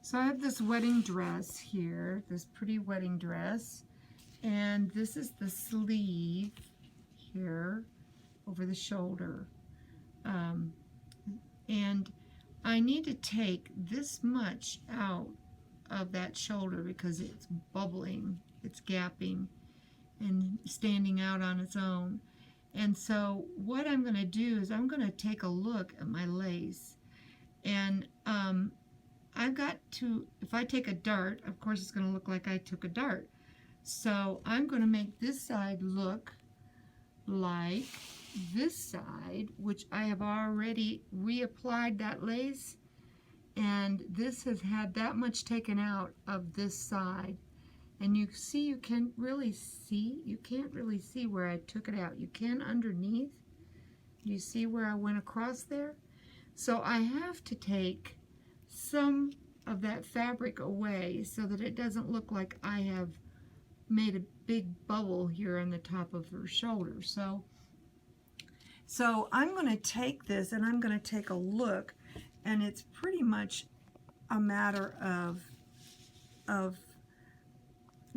So I have this wedding dress here, this pretty wedding dress, and this is the sleeve here over the shoulder. Um, and I need to take this much out of that shoulder because it's bubbling, it's gapping and standing out on its own. And so what I'm going to do is I'm going to take a look at my lace, and I've got to, if I take a dart, of course it's going to look like I took a dart. So I'm going to make this side look like this side, which I have already reapplied that lace, and this has had that much taken out of this side. And you see, you can't really see where I took it out. You can underneath. You see where I went across there? So I have to take some of that fabric away so that it doesn't look like I have made a big bubble here on the top of her shoulder. So I'm going to take this and I'm going to take a look, and it's pretty much a matter of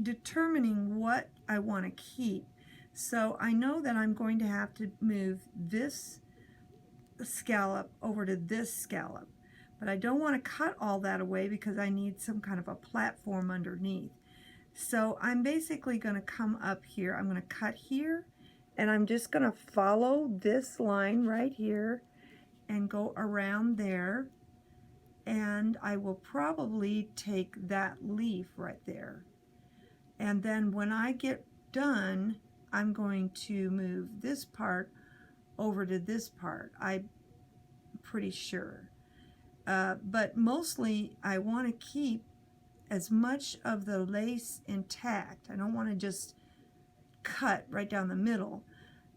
determining what I want to keep. So I know that I'm going to have to move this scallop over to this scallop, but I don't want to cut all that away because I need some kind of a platform underneath. So I'm basically going to come up here. I'm going to cut here, and I'm just going to follow this line right here and go around there, and I will probably take that leaf right there. And then when I get done, I'm going to move this part over to this part. I'm pretty sure. But mostly I want to keep as much of the lace intact. I don't want to just cut right down the middle.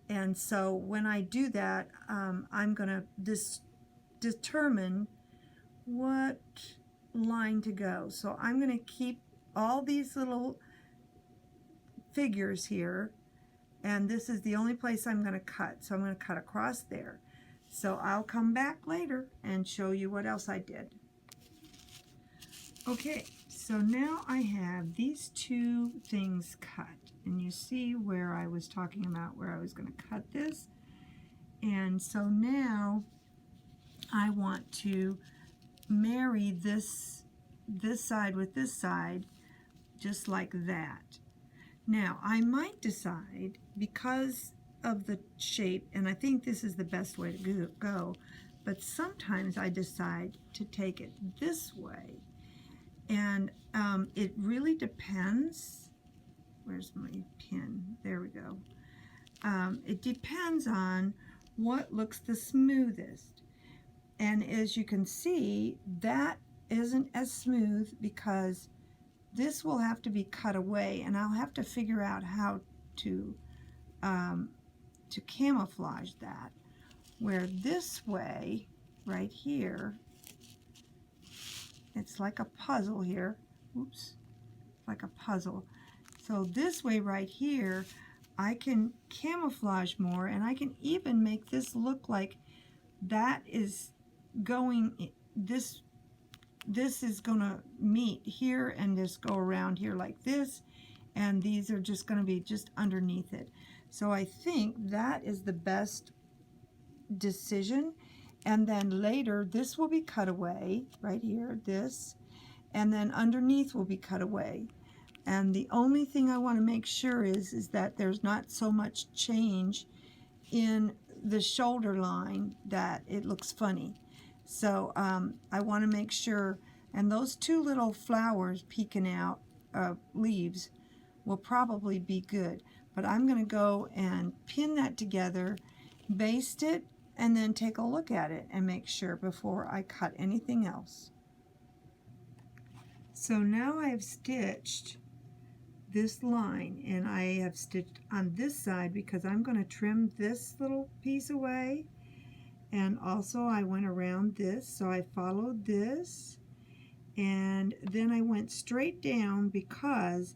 And so when I do that, I'm going to determine what line to go. So I'm going to keep all these little figures here, and this is the only place I'm going to cut. So I'm going to cut across there. So I'll come back later and show you what else I did. Okay, so now I have these two things cut, and you see where I was talking about where I was going to cut this. And so now I want to marry this side with this side just like that. Now I might decide, because of the shape, and I think this is the best way to go, but sometimes I decide to take it this way. And it really depends. Where's my pin? There we go. It depends on what looks the smoothest. And as you can see, that isn't as smooth because this will have to be cut away, and I'll have to figure out how to camouflage that. Where this way, right here, it's like a puzzle here. Oops, like a puzzle. So this way right here, I can camouflage more, and I can even make this look like that is going, this is going to meet here and just go around here like this, and these are just going to be just underneath it. So I think that is the best decision. And then later this will be cut away right here, this, and then underneath will be cut away. And the only thing I want to make sure is that there's not so much change in the shoulder line that it looks funny. So I want to make sure, and those two little flowers peeking out, leaves, will probably be good. But I'm going to go and pin that together, baste it, and then take a look at it and make sure before I cut anything else. So now I have stitched this line, and I have stitched on this side because I'm going to trim this little piece away. And also I went around this, so I followed this, and then I went straight down because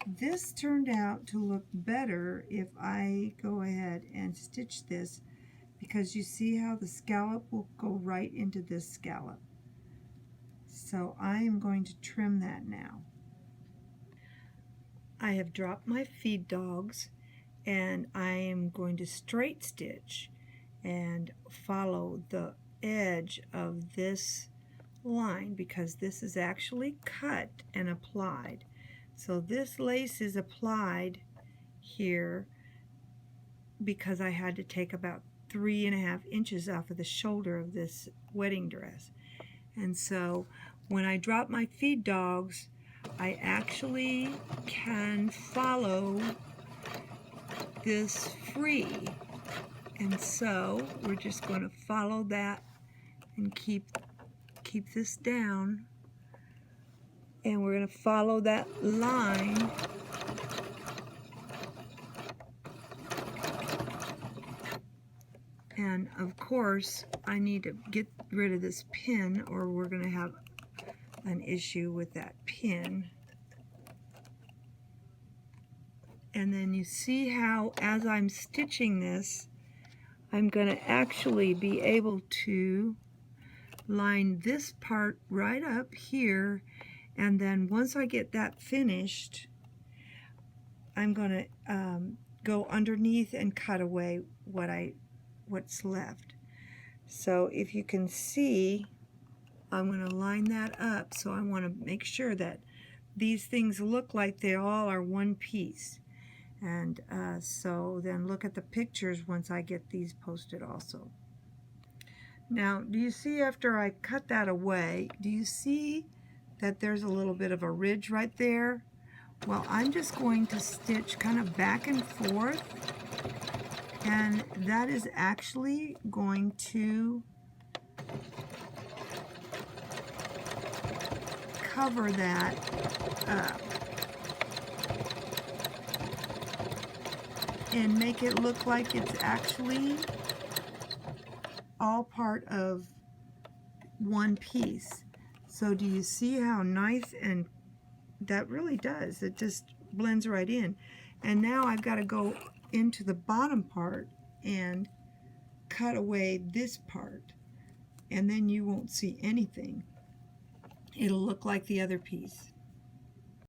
this turned out to look better if I go ahead and stitch this, because you see how the scallop will go right into this scallop. So I am going to trim that now. I have dropped my feed dogs, and I am going to straight stitch and follow the edge of this line, because this is actually cut and applied. So this lace is applied here because I had to take about 3.5 inches off of the shoulder of this wedding dress. And so when I drop my feed dogs, I actually can follow this free. And so we're just going to follow that and keep this down. And we're going to follow that line. And of course, I need to get rid of this pin, or we're going to have an issue with that pin. And then you see how, as I'm stitching this, I'm going to actually be able to line this part right up here, and then once I get that finished, I'm going to go underneath and cut away what's left. So if you can see, I'm going to line that up. So I want to make sure that these things look like they all are one piece. And so then look at the pictures once I get these posted also. Now, do you see after I cut that away, do you see that there's a little bit of a ridge right there? Well, I'm just going to stitch kind of back and forth, and that is actually going to cover that up and make it look like it's actually all part of one piece. So do you see how nice? And that really does, it just blends right in. And now I've got to go into the bottom part and cut away this part, and then you won't see anything. It'll look like the other piece.